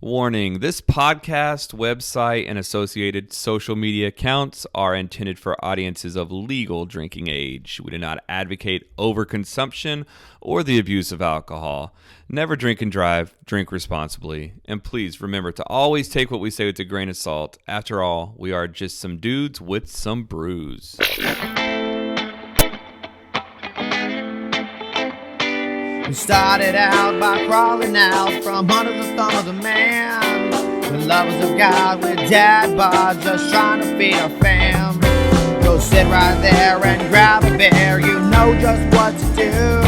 Warning, this podcast, website, and associated social media accounts are intended for audiences of legal drinking age. We do not advocate overconsumption or the abuse of alcohol. Never drink and drive, drink responsibly. And please remember to always take what we say with a grain of salt. After all, we are just some dudes with some brews. We started out by crawling out from under the thumb of the man. The lovers of God with dad bods, just trying to feed our fam. Go sit right there and grab a beer, you know just what to do.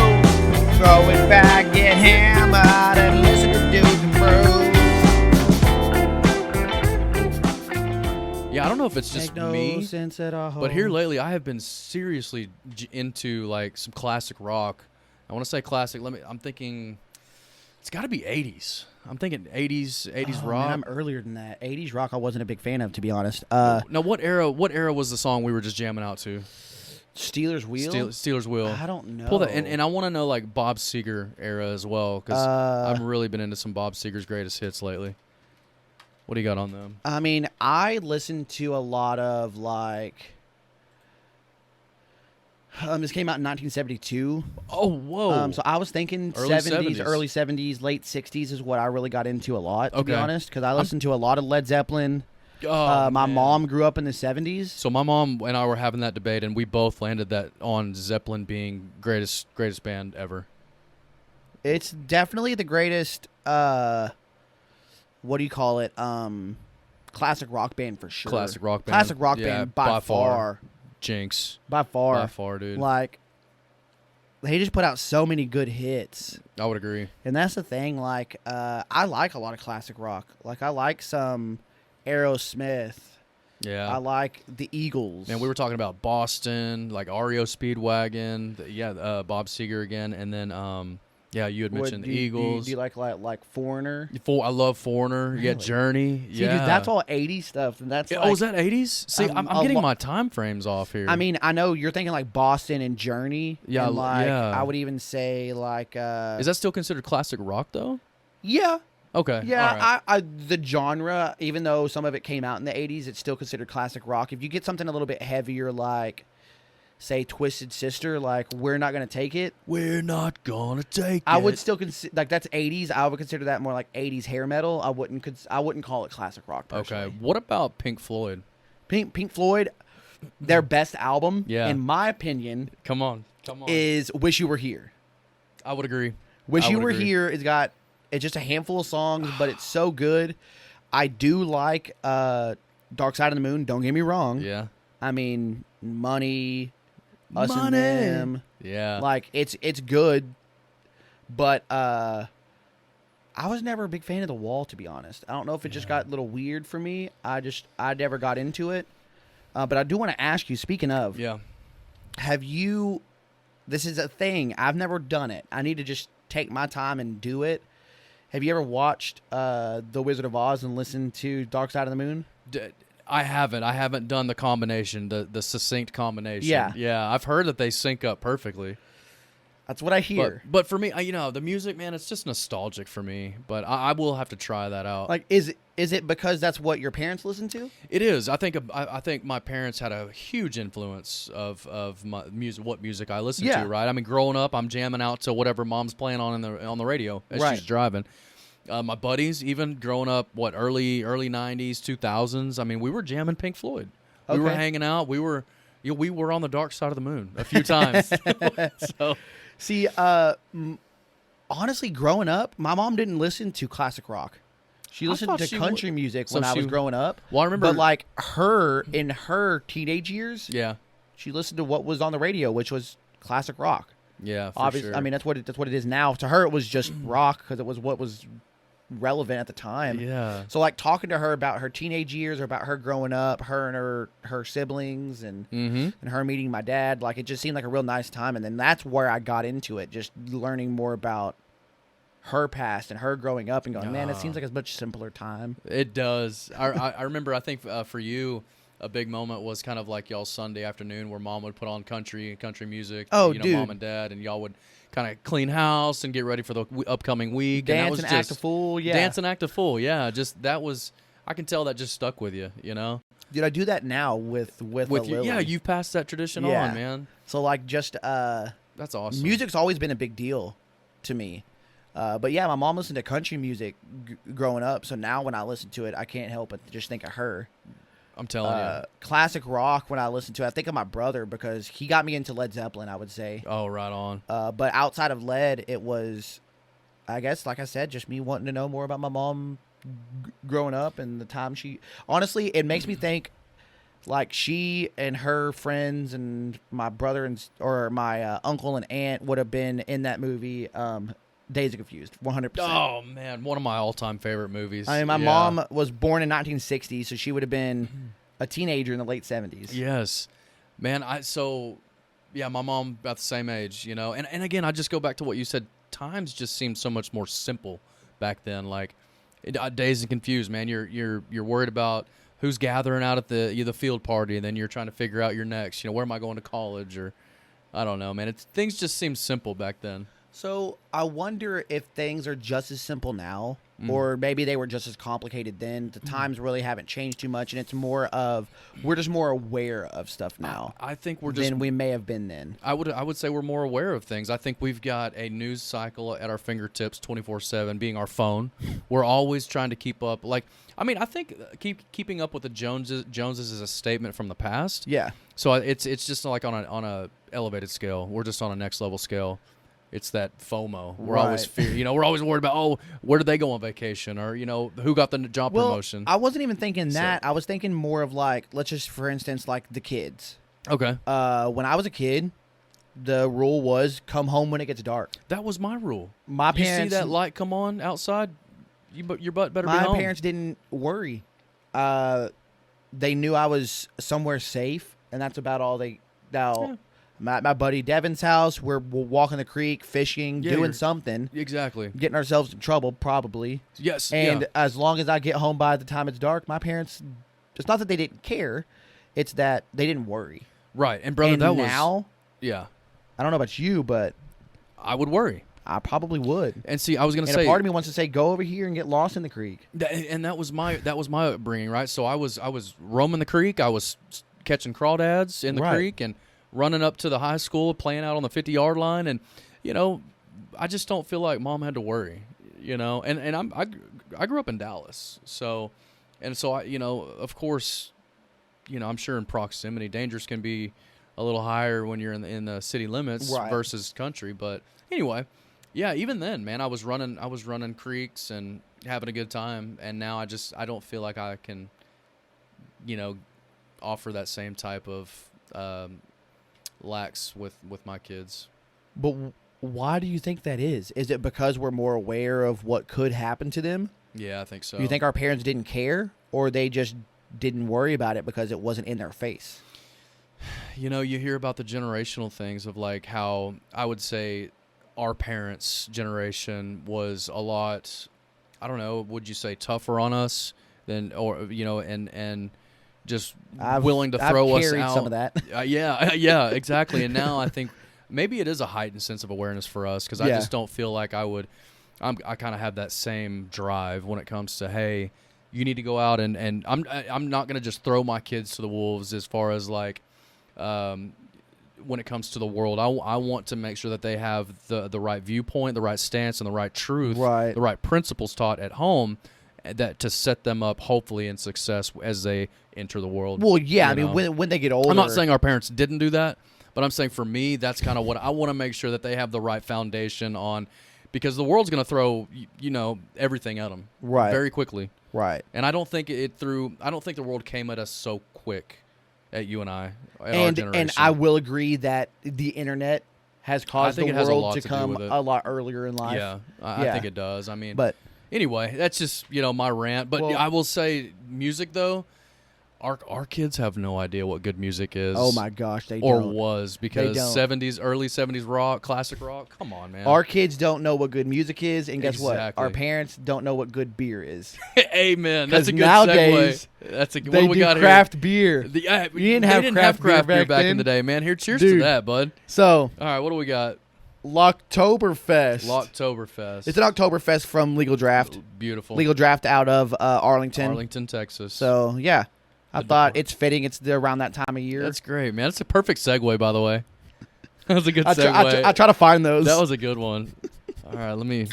Throw it back, get hammered, and listen to Dudes and Brews. Yeah, I don't know if it's just me, sense at all. but here lately I have been seriously into like some classic rock. I want to say classic. I'm thinking it's got to be 80s. I'm thinking 80s rock. Man, I'm earlier than that. 80s rock I wasn't a big fan of, to be honest. Now, what era was the song we were just jamming out to? Steelers Wheel? Steelers Wheel. I don't know. Pull that, and I want to know like Bob Seger era as well, because I've really been into some Bob Seger's greatest hits lately. What do you got on them? I mean, I listened to a lot of like... this came out in 1972. Oh, whoa. So I was thinking Early 70s, 70s. early 70s, late 60s is what I really got into a lot, to be Okay. honest, because I listened to a lot of Led Zeppelin. Oh, My man. mom grew up in the 70s. So my mom and I were having that debate, and we both landed that on Zeppelin being greatest band ever. It's definitely the greatest, what do you call it, classic rock band for sure. Classic rock band. Classic rock Yeah, band by far. Jinx. By far. By far, dude. Like, they just put out so many good hits. I would agree. And that's the thing, like, I like a lot of classic rock. Like, I like some Aerosmith. Yeah. I like the Eagles. And we were talking about Boston, like REO Speedwagon, Bob Seger again, and then you had mentioned the Eagles. Do you like Foreigner? I love Foreigner. Yeah, Really? Journey. See, Yeah, dude, that's all 80s stuff. And that's is that 80s? See, I'm a getting lo- my time frames off here. I mean, I know you're thinking like Boston and Journey. Yeah, and like, yeah. I would even say like... is that still considered classic rock though? Yeah. Okay. Yeah, all right. I the genre, even though some of it came out in the 80s, it's still considered classic rock. If you get something a little bit heavier like, say, Twisted Sister, like, We're Not Gonna Take It. We're not gonna take I it. would still consider, like, that's 80s. I would consider that more like 80s hair metal. I wouldn't call it classic rock, personally. Okay. What about Pink Floyd? Pink Floyd, their best album, Yeah. in my opinion, Come on. is Wish You Were Here. I would agree. Wish I You would Were agree. Here it's just a handful of songs, but it's so good. I do like Dark Side of the Moon, don't get me wrong. Yeah. I mean, Money, Us and Money. Them. Yeah. Like, it's good, but I was never a big fan of The Wall, to be honest. I don't know if it just got a little weird for me. I never got into it. But I do want to ask you, speaking of, Yeah. this is a thing. I've never done it. I need to just take my time and do it. Have you ever watched The Wizard of Oz and listened to Dark Side of the Moon? I haven't. I haven't done the combination, the succinct combination. Yeah. Yeah. I've heard that they sync up perfectly. That's what I hear. But for me, the music, man, it's just nostalgic for me. But I will have to try that out. Like, is it because that's what your parents listen to? It is. I think my parents had a huge influence of my music, what music I listen Yeah. to. Right. I mean, growing up, I'm jamming out to whatever mom's playing on the radio as Right. she's driving. My buddies, even growing up, early 90s, 2000s. I mean, we were jamming Pink Floyd. We were Okay. hanging out. We were on the dark side of the moon a few times. So See, honestly, growing up, my mom didn't listen to classic rock. She listened thought to she country music So when I was she- growing up. Well, I remember- But like in her teenage years, yeah, she listened to what was on the radio, which was classic rock. yeah, for Obviously, sure. I mean that's what it is now. To her, it was just rock because it was what was relevant at the time. yeah. So like talking to her about her teenage years or about her growing up, her and her siblings and her meeting my dad, like it just seemed like a real nice time. And then that's where I got into it, just learning more about her past and her growing up and going, man, it seems like a much simpler time. It does. I remember. I think for you, a big moment was kind of like y'all's Sunday afternoon where mom would put on country music. Oh, you know, dude. mom and dad, and y'all would kind of clean house and get ready for the upcoming week. Dance and and act a fool, yeah. Dance and act a fool, yeah. Just that was, I can tell that just stuck with you, you know. Dude, I do that now with You, Lily. yeah, you've passed that tradition Yeah. on, man. So like just That's awesome. music's always been a big deal to me. But yeah, my mom listened to country music growing up, so now when I listen to it, I can't help but just think of her. I'm telling you. Classic rock, when I listen to it, I think of my brother because he got me into Led Zeppelin, I would say. Oh, right on. But outside of Led, it was, I guess, like I said, just me wanting to know more about my mom growing up and the time she... Honestly, it makes me think, like, she and her friends and my brother or my uncle and aunt would have been in that movie, Days of Confused, 100%. Oh, man, one of my all-time favorite movies. I mean, my Yeah. mom was born in 1960, so she would have been a teenager in the late 70s. Yes. Man, yeah, my mom about the same age, you know. And again, I just go back to what you said. Times just seemed so much more simple back then. Like, Days and Confused, man. You're worried about who's gathering out at the field party, and then you're trying to figure out your next. You know, where am I going to college? Or I don't know, man. Things just seemed simple back then. So I wonder if things are just as simple now, or maybe they were just as complicated then. The times really haven't changed too much, and it's more of we're just more aware of stuff now I think we're just than we may have been then. I would say we're more aware of things. I think we've got a news cycle at our fingertips 24/7, being our phone. We're always trying to keep up. Like, I mean, I think keeping up with the Joneses is a statement from the past. Yeah. So it's just like on a elevated scale. We're just on a next level scale. It's that FOMO. We're always we're always worried about, where did they go on vacation, or who got the job promotion. I wasn't even thinking that. I was thinking more of like, let's just, for instance, like the kids. Okay. When I was a kid, the rule was come home when it gets dark. That was my rule. My You parents see that light come on outside, your butt better be home. My parents didn't worry. They knew I was somewhere safe, and that's about all they. Now, my buddy Devin's house, we're walking the creek, fishing, doing something. Exactly. Getting ourselves in trouble, probably. Yes. And as long as I get home by the time it's dark, my parents, it's not that they didn't care, it's that they didn't worry. Right. And brother, And that now, was... Yeah. I don't know about you, but I would worry. I probably would. And see, I was going to And say... a part of me wants to say, go over here and get lost in the creek. And that was my upbringing, right? So I was roaming the creek. I was catching crawdads in the creek and running up to the high school, playing out on the 50-yard line. And, I just don't feel like mom had to worry, And I grew up in Dallas. So I, of course, I'm sure in proximity, dangers can be a little higher when you're in the city limits versus country. But anyway, yeah, even then, man, I was running creeks and having a good time. And now I don't feel like I can, offer that same type of lax with my kids. But why do you think that is? Is it because we're more aware of what could happen to them? Yeah, I think so. Do you think our parents didn't care, or they just didn't worry about it because it wasn't in their face? You hear about the generational things of like how I would say our parents' generation was a lot, I don't know, would you say tougher on us than, or, and just willing to throw us out. Some of that. Yeah, exactly. And now I think maybe it is a heightened sense of awareness for us, because I just don't feel like I kind of have that same drive when it comes to, hey, you need to go out and I'm not going to just throw my kids to the wolves as far as like when it comes to the world. I want to make sure that they have the right viewpoint, the right stance, and the right truth, the right principles taught at home, that to set them up hopefully in success as they enter the world. Well, yeah, I mean, when they get older. I'm not saying our parents didn't do that, but I'm saying for me, that's kind of what I want to make sure that they have the right foundation on, because the world's going to throw, everything at them very quickly. Right. And I don't think the world came at us so quick at you and I, at our generation. And I will agree that the internet has caused the world to come a lot earlier in life. Yeah, I think it does. I mean, but anyway, that's just, my rant. But I will say, music, though, Our kids have no idea what good music is. Oh my gosh, they or don't. was because don't. 70s, early 70s rock, classic rock. Come on, man. Our kids don't know what good music is, and guess what? Exactly. Our parents don't know what good beer is. Amen. That's a good nowadays, segue. That's a good. They What do we do got craft beer. here? You didn't they have didn't craft have craft beer beer back back then? in the day, man. Here, cheers to Dude. that, bud. So, All right, what do we got? Locktoberfest. Locktoberfest. It's an Oktoberfest from Legal Draft. Beautiful. Legal Draft out of Arlington. Arlington, Texas. So, yeah. I thought it's fitting. It's around that time of year. That's great, man. That's a perfect segue, by the way. That was a good segue. I try to find those. That was a good one. All right, let me.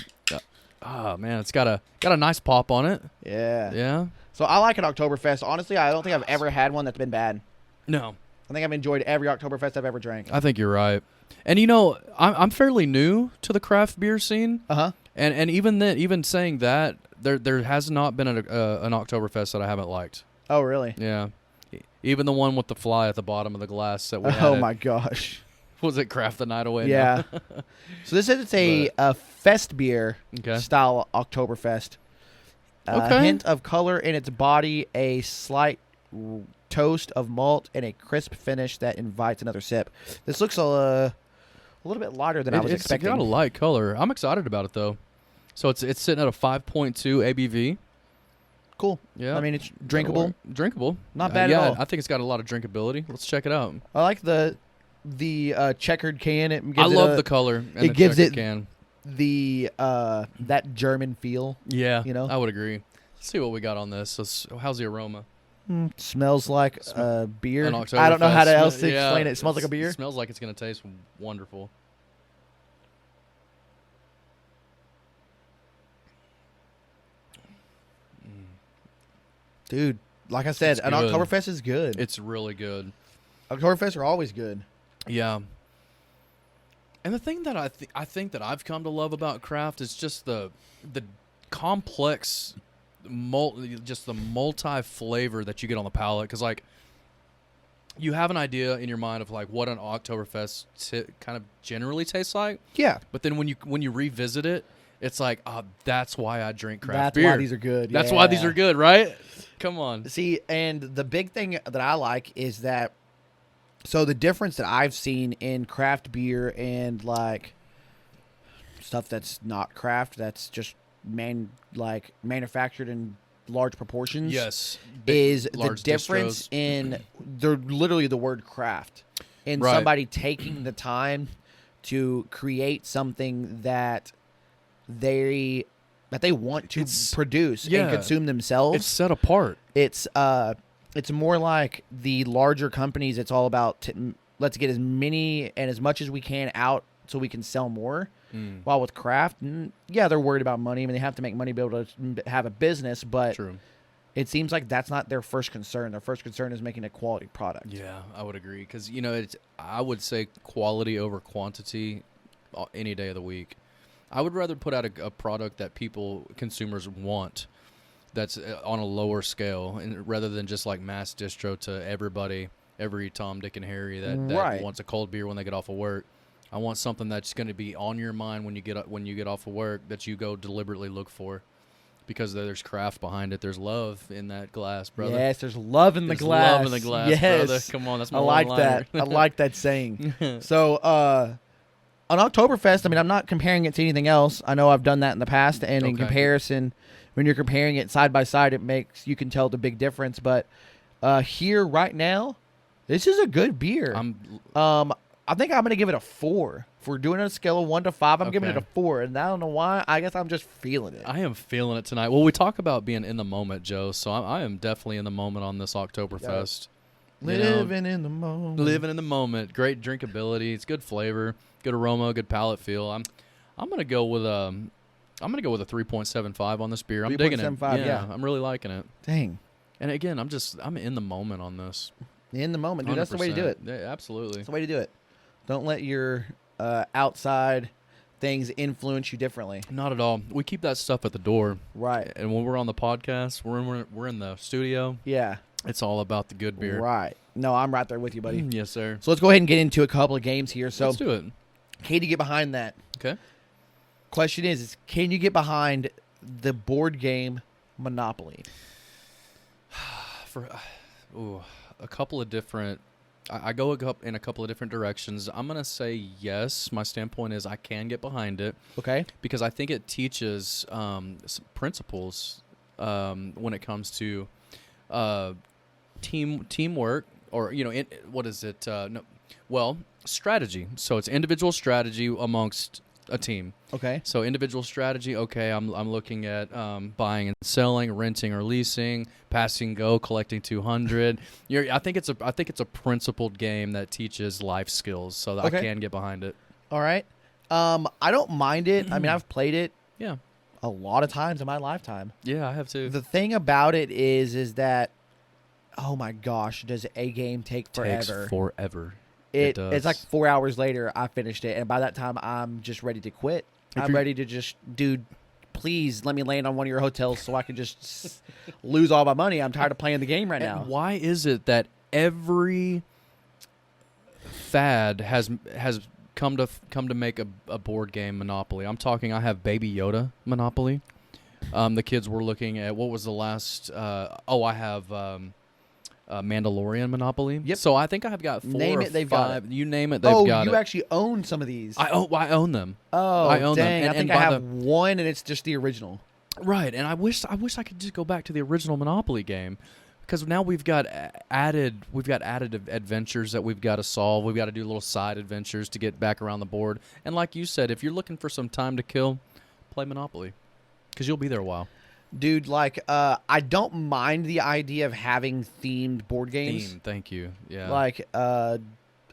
Oh man, it's got a nice pop on it. Yeah. Yeah. So I like an Oktoberfest. Honestly, I don't think I've ever had one that's been bad. No. I think I've enjoyed every Oktoberfest I've ever drank. I think you're right. And I'm fairly new to the craft beer scene. Uh-huh. And even saying that, there has not been an Oktoberfest that I haven't liked. Oh, really? Yeah. Even the one with the fly at the bottom of the glass that we had. Oh my gosh. Was it Craft the Night Away? Yeah. So this is a fest beer style Oktoberfest. Okay. Hint of color in its body, a slight toast of malt, and a crisp finish that invites another sip. This looks a little bit lighter than I was expecting. It's got a light color. I'm excited about it though. So it's sitting at a 5.2 ABV. Cool. Yeah. I mean, it's drinkable. Drinkable. Not bad at all. I think it's got a lot of drinkability. Let's check it out. I like the checkered can. It gives I love the color. And it gives it can. the that German feel. Yeah, you know, I would agree. Let's see what we got on this. So how's the aroma? Smells like beer. An I don't know how Oktoberfest. else to explain it. It smells like a beer. It smells like it's going to taste wonderful. Dude, like I said, an Oktoberfest is good. It's really good. Oktoberfests are always good. Yeah. And the thing that I think that I've come to love about craft is just the complex just the multi-flavor that you get on the palate. Because, like, you have an idea in your mind of, like, what an Oktoberfest kind of generally tastes like. Yeah. But then when you revisit it, it's like, that's why I drink craft beer. beer. That's why these are good. That's why these are good, right? Come on. See, and the big thing that I like is that, so the difference that I've seen in craft beer and, like, stuff that's not craft, that's just manufactured in large proportions. Yes. Is the difference in literally the word craft. And somebody taking the time to create something that they want to produce and consume themselves. It's set apart. It's more like the larger companies. It's all about let's get as many and as much as we can out so we can sell more. While with craft, they're worried about money. I mean, they have to make money to be able to have a business, but it seems like that's not their first concern. Their first concern is making a quality product. Yeah, I would agree because I would say quality over quantity any day of the week. I would rather put out a product that consumers want, that's on a lower scale, and rather than just like mass distro to everybody, every Tom, Dick, and Harry that wants a cold beer when they get off of work. I want something that's going to be on your mind when you get off of work, that you go deliberately look for, because there's craft behind it. There's love in that glass, brother. Yes, there's love in the glass. Love in the glass, yes. brother. Come on, that's my I like one-liner. that. I like that saying. So, on Oktoberfest, I mean, I'm not comparing it to anything else. I know I've done that in the past, and in comparison, when you're comparing it side by side, you can tell the big difference. But here right now, this is a good beer. I think I'm going to give it a 4. If we're doing it on a scale of 1 to 5, I'm giving it a 4. And I don't know why. I guess I'm just feeling it. I am feeling it tonight. Well, we talk about being in the moment, Joe. So I am definitely in the moment on this Oktoberfest. Living in the moment. Living in the moment. Great drinkability. It's good flavor, good aroma, good palate feel. I'm going to go with a 3.75 on this beer. I'm digging it. Yeah, I'm really liking it. Dang. And again, I'm in the moment on this. In the moment, dude. 100%. That's the way to do it. Yeah, absolutely. That's the way to do it. Don't let your outside things influence you differently. Not at all. We keep that stuff at the door. Right. And when we're on the podcast, we're in the studio. Yeah. It's all about the good beer. Right. No, I'm right there with you, buddy. Yes, sir. So let's go ahead and get into a couple of games here. So let's do it. Can you get behind that? Okay. Question is can you get behind the board game Monopoly? Ooh, a couple of different. I go in a couple of different directions. I'm gonna say yes. My standpoint is I can get behind it. Okay. Because I think it teaches some principles when it comes to teamwork, or what is it? Strategy. So it's individual strategy amongst a team. Okay. So individual strategy. Okay, I'm looking at buying and selling, renting or leasing, passing go, collecting 200. I think it's a principled game that teaches life skills. So that I can get behind it. All right. I don't mind it. I mean, I've played it. Yeah. A lot of times in my lifetime. Yeah, I have too. The thing about it is that, oh my gosh, does a game take forever? Takes forever. It does. It's like 4 hours later, I finished it, and by that time, I'm just ready to quit. I'm ready to just, dude, please let me land on one of your hotels so I can just lose all my money. I'm tired of playing the game right now. Why is it that every fad has come to make a board game Monopoly? I'm talking. I have Baby Yoda Monopoly. The kids were looking at what was the last. I have. Mandalorian Monopoly. Yep. So I think I've got 4 name or it, they've 5. got it. You name it, they've got it. You actually own some of these. I own them. Oh, I own dang. them. I think I have one, and it's just the original. Right, and I wish I could just go back to the original Monopoly game, because now we've got added adventures that we've got to solve. We've got to do little side adventures to get back around the board. And like you said, if you're looking for some time to kill, play Monopoly, because you'll be there a while. Dude, I don't mind the idea of having themed board games. Thank you. Yeah.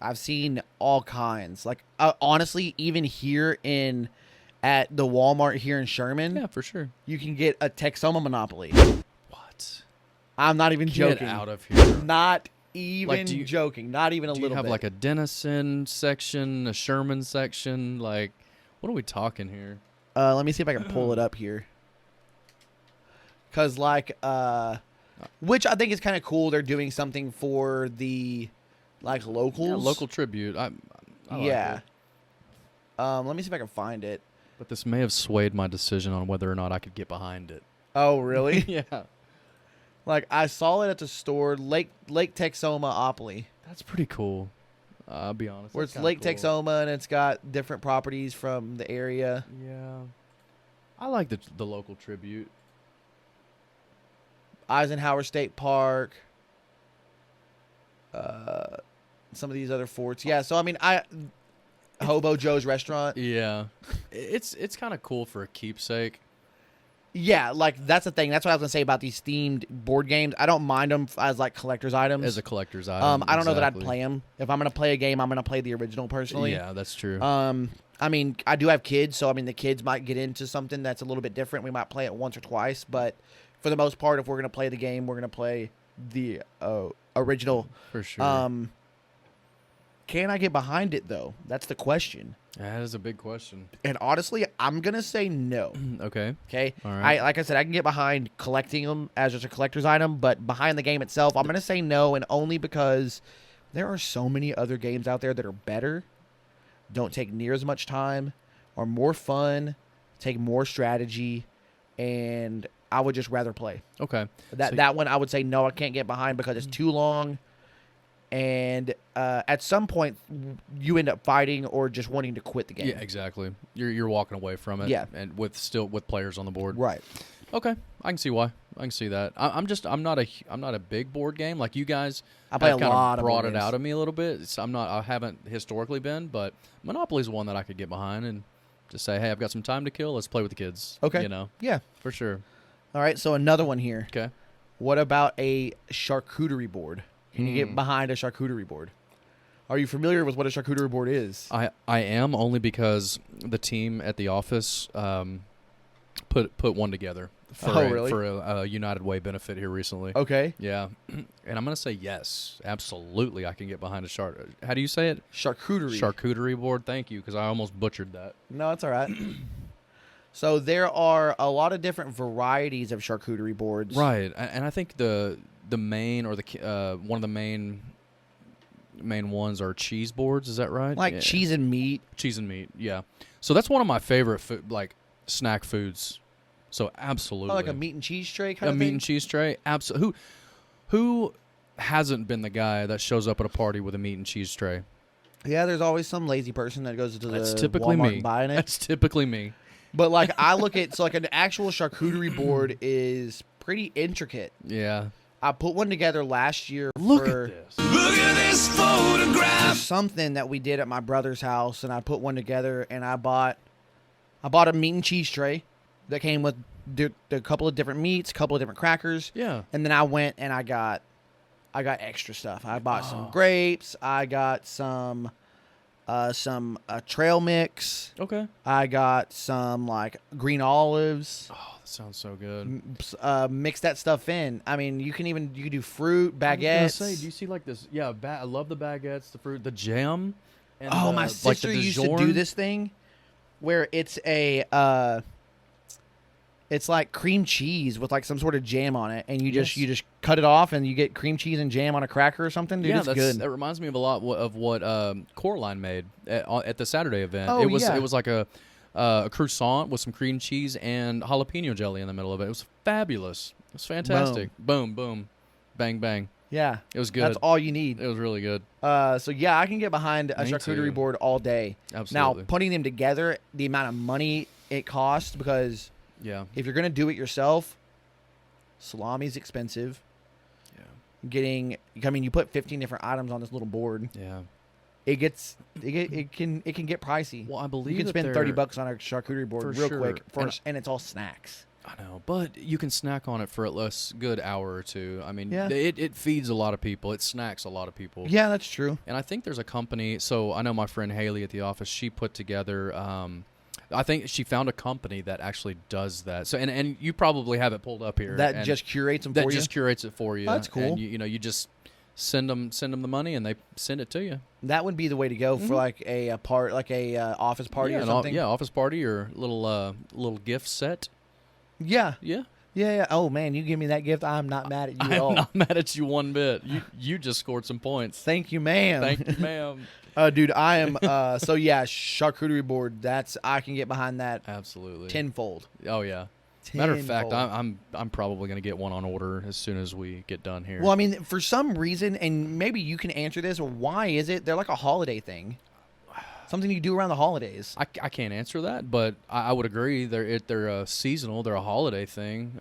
I've seen all kinds. Honestly, even here at the Walmart here in Sherman, yeah, for sure, you can get a Texoma Monopoly. What? I'm not even joking. Get out of here. Not even joking. Not even a little bit. Do you have like a Denison section, a Sherman section? Like, what are we talking here? Let me see if I can pull it up here. Because, which I think is kind of cool. They're doing something for the, locals. Yeah, local tribute. I like it. Let me see if I can find it. But this may have swayed my decision on whether or not I could get behind it. Oh, really? Yeah. I saw it at the store, Lake Texoma-opoly. That's pretty cool. I'll be honest. Where it's Lake Texoma, and it's got different properties from the area. Yeah. I like the local tribute. Eisenhower State Park, some of these other forts. Yeah, so I mean, Hobo Joe's restaurant. Yeah, it's kind of cool for a keepsake. Yeah, that's the thing. That's what I was gonna say about these themed board games. I don't mind them as collector's items. As a collector's item. I don't know that I'd play them. If I'm gonna play a game, I'm gonna play the original personally. Yeah, that's true. I mean, I do have kids, so I mean, the kids might get into something that's a little bit different. We might play it once or twice, but for the most part, if we're gonna play the game, we're gonna play the original. For sure. Can I get behind it though? That's the question. That is a big question. And honestly, I'm gonna say no. Okay. Okay. All right. Like I said, I can get behind collecting them as just a collector's item, but behind the game itself, I'm gonna say no, and only because there are so many other games out there that are better, don't take near as much time, are more fun, take more strategy, and I would just rather play. Okay. That one I would say no, I can't get behind because it's too long, and at some point you end up fighting or just wanting to quit the game. Yeah, exactly. You're walking away from it. Yeah. And with players on the board. Right. Okay, I can see why. I can see that. I'm not a big board game like you guys. I play a lot of brought board it games. out of me a little bit. I haven't historically been, but Monopoly's one that I could get behind and just say, hey, I've got some time to kill. Let's play with the kids. Okay. Yeah. For sure. All right. So another one here. Okay. What about a charcuterie board? Can you get behind a charcuterie board? Are you familiar with what a charcuterie board is? I am, only because the team at the office put one together for a United Way benefit here recently. Okay. Yeah. And I'm going to say yes. Absolutely, I can get behind a how do you say it? Charcuterie. Charcuterie board. Thank you, because I almost butchered that. No, it's all right. So there are a lot of different varieties of charcuterie boards. Right. And I think the main, or one of the main ones are cheese boards. Is that right? Like cheese and meat. Cheese and meat. Yeah. So that's one of my favorite snack foods. So absolutely. Oh, like a meat and cheese tray kind of thing? A meat and cheese tray. Absolutely. Who hasn't been the guy that shows up at a party with a meat and cheese tray? Yeah, there's always some lazy person that goes to That's the typically Walmart me. and buying it. That's typically me. But like I look at like an actual charcuterie board is pretty intricate. Yeah. I put one together last year Look for at this. Look at this photograph. something that we did at my brother's house, and I put one together, and I bought a meat and cheese tray that came with a couple of different meats, a couple of different crackers. Yeah. And then I went and I got extra stuff. I bought some grapes. I got some trail mix. Okay. I got some like green olives. Oh, that sounds so good. Mix that stuff in. I mean, you can do fruit, I was gonna baguettes. say, do you see like this? Yeah, I love the baguettes, the fruit, the jam. And Oh, the, my like sister the used to Dijon. do this thing where it's it's like cream cheese with like some sort of jam on it, and you just cut it off, and you get cream cheese and jam on a cracker or something. Dude, Yeah, it's good. that reminds me of a lot of what Coraline made at the Saturday event. Oh, it was yeah. it was like a croissant with some cream cheese and jalapeno jelly in the middle of it. It was fabulous. It was fantastic. Boom, boom, bang, bang. Yeah, It was good. that's all you need. It was really good. So yeah, I can get behind a Me charcuterie too. board all day. Absolutely. Now, putting them together, the amount of money it costs, because Yeah. if you're gonna do it yourself, salami's expensive. Yeah. You put 15 different items on this little board. Yeah. It can get pricey. Well, I believe You can that spend they're- $30 on a charcuterie board For real sure. quick, And and it's all snacks. I know, but you can snack on it for at least a good hour or two. I mean, Yeah. it feeds a lot of people. It snacks a lot of people. Yeah, that's true. And I think there's a company. So I know my friend Haley at the office. She put together. I think she found a company that actually does that. So and you probably have it pulled up here. That and just curates them that for you. just curates it for you. That's cool. And you just send them the money and they send it to you. That would be the way to go for like a office party or something. Office party or little gift set. Yeah. Yeah. Yeah. Oh man, you give me that gift, I'm not mad at you at all. I'm not mad at you one bit. You just scored some points. Thank you, ma'am. Thank you, ma'am. Dude, I am. So yeah, charcuterie board. I can get behind that Absolutely. tenfold. Oh yeah. Matter of fact, Tenfold. I'm probably gonna get one on order as soon as we get done here. Well, I mean, for some reason, and maybe you can answer this. Why is it they're like a holiday thing? Something you do around the holidays. I can't answer that, but I would agree. They're seasonal. They're a holiday thing.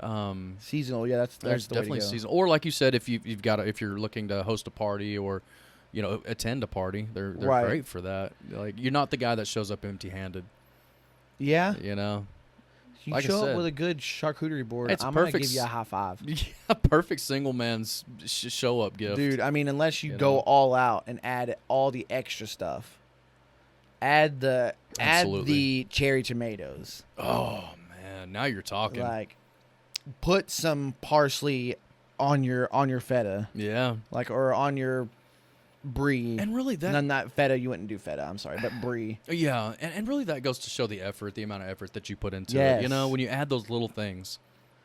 Seasonal, yeah, that's There's the way to definitely go. seasonal. Or like you said, if if you're looking to host a party or attend a party, they're Right. great for that. Like you're not the guy that shows up empty-handed. Yeah, You know. you like I show up said, with a good charcuterie board. it's I'm gonna perfect give you a high five, Yeah, perfect single man's show up gift. dude. I mean, unless you You go know. all out and add all the extra stuff. Add the Absolutely. cherry tomatoes. Oh man, now you're talking. Like, put some parsley on your feta, Yeah. or on your brie. And really that Not feta. You wouldn't do feta. I'm sorry, but brie. Yeah, and really that goes to show the effort, the amount of effort that you put into it. Yes. You know, when you add those little things,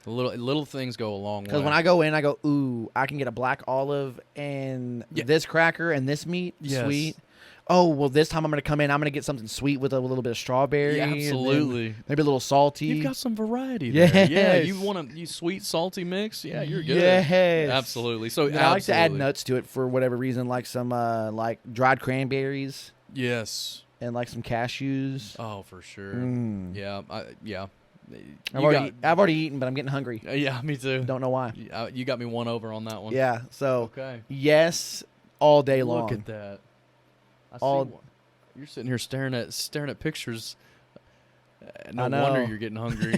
the little things go a long way. Because when I go in, I go, ooh, I can get a black olive and Yeah. this cracker and this meat, Yes. sweet. Oh, well, this time I'm going to come in, I'm going to get something sweet with a little bit of strawberry. Yeah, and then absolutely. Maybe a little salty. You've got some variety there. Yeah, Yes. you want you sweet salty mix? Yeah, you're good. Yes. Absolutely. So And I like to add absolutely. nuts to it for whatever reason, like some like dried cranberries Yes. and like some cashews. Oh, for sure. Mm. Yeah. I've already eaten, but I'm getting hungry. Yeah, me too. Don't know why. You got me one over on that one. Yeah, so Okay. yes, all day long. Look at that. I All- see one. You're sitting here staring at pictures. No I know. wonder you're getting hungry.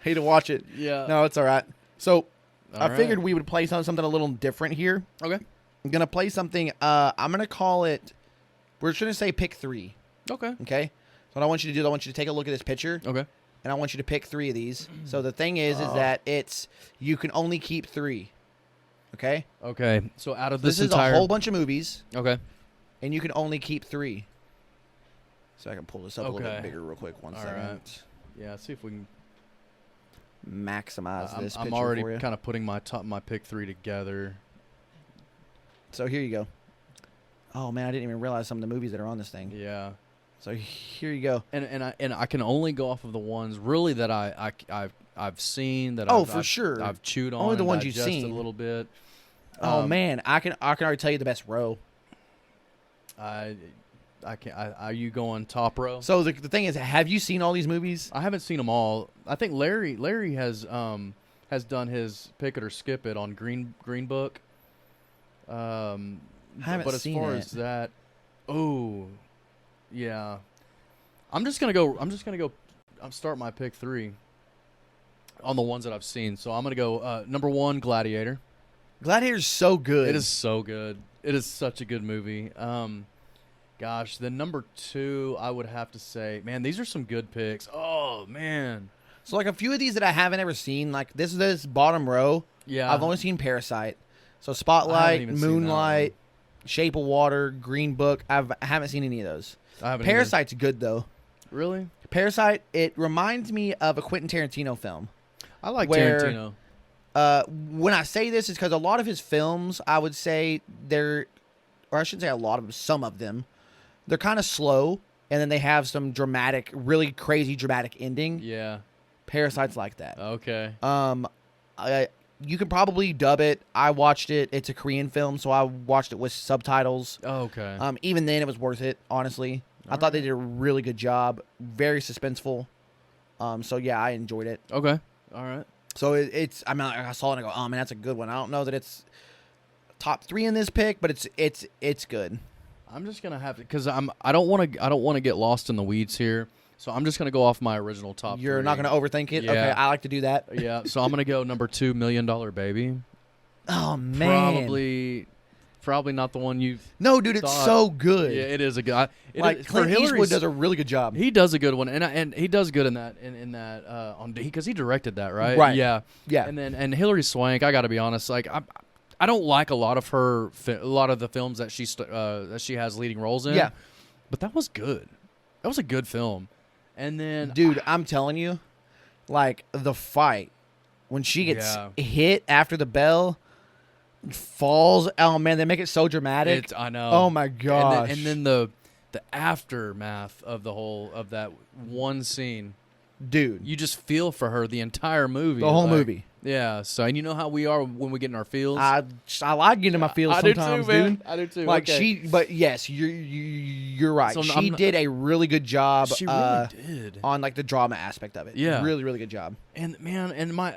Hate to watch it. Yeah. No, it's all right. So All I figured right. we would play something a little different here. Okay. I'm gonna play something. I'm gonna call it. We're just gonna say pick three. Okay. Okay. So what I want you to do is I want you to take a look at this picture, Okay. and I want you to pick three of these. So the thing is that you can only keep three. Okay. Okay. So out of This this is entire a whole bunch of movies, Okay. and you can only keep three. So I can pull this up a little Okay. bit bigger real quick. One All second. right. Yeah. See if we can. Maximize this I'm picture already for you. kind of putting my pick three together. So here you go. Oh man, I didn't even realize some of the movies that are on this thing. Yeah. So here you go. And I can only go off of the ones really that I've seen that. Oh, I've for sure. I've chewed on. Only the and ones you've digested seen. a little bit. Oh man, I can already tell you the best row. I can't. Are you going top row? So the thing is, have you seen all these movies? I haven't seen them all. I think Larry has done his pick it or skip it on Green Book. I haven't but as seen far it. as that, oh, yeah. I'm just gonna go. I'm starting my pick 3 on the ones that I've seen. So I'm gonna go number 1, Gladiator. Gladiator's so good. It is so good. It is such a good movie. Gosh, then number 2, I would have to say, man, these are some good picks. Oh man. So like a few of these that I haven't ever seen, like this bottom row. Yeah. I've only seen Parasite. So I haven't Spotlight, even seen that Moonlight, Shape of Water, Green Book. I haven't seen any of those. I haven't. Parasite's good though. Either. Really? Parasite, it reminds me of a Quentin Tarantino film. I like Where- Tarantino. When I say this, is because a lot of his films, I would say or I shouldn't say a lot of them, some of them, they're kind of slow, and then they have some dramatic, really crazy dramatic ending. Yeah. Parasite's like that. Okay. You can probably dub it. I watched it. It's a Korean film, so I watched it with subtitles. Okay. Even then, it was worth it, honestly. I thought they did a really good job. Very suspenseful. So, yeah, I enjoyed it. Okay. All right. So, it's... I mean, I saw it and I go, oh, man, that's a good one. I don't know that it's top 3 in this pick, but it's good. I'm just gonna have to because I don't want to get lost in the weeds here. So I'm just gonna go off my original top. You're 3. not going to overthink it? Yeah. Okay, I like to do that. Yeah. So I'm gonna go number 2, $1 Million Baby. Oh, man. Probably not the one you. No, dude, it's thought. so good. Yeah, it is a good. Like, Clint Eastwood does a really good job. He does a good one, and he does good in that on because he directed that, right? Right. Yeah. Yeah. And Hilary Swank, I got to be honest, like I don't like a lot of the films that she has leading roles in. Yeah. But that was good. That was a good film. And then Dude, I'm telling you, like, the fight, when she gets Yeah. hit after the bell, falls, oh, man, they make it so dramatic. I know. Oh, my gosh. And then the aftermath of that one scene, Dude, you just feel for her the entire movie. the whole like- movie. Yeah. So, and you know how we are when we get in our feels. I like getting in my feels I do sometimes, too, man. dude. I do too. Like, okay. but yes, you're right. So she did a really good job She really did. on, like, the drama aspect of it. Yeah. Really, really good job. And man, and my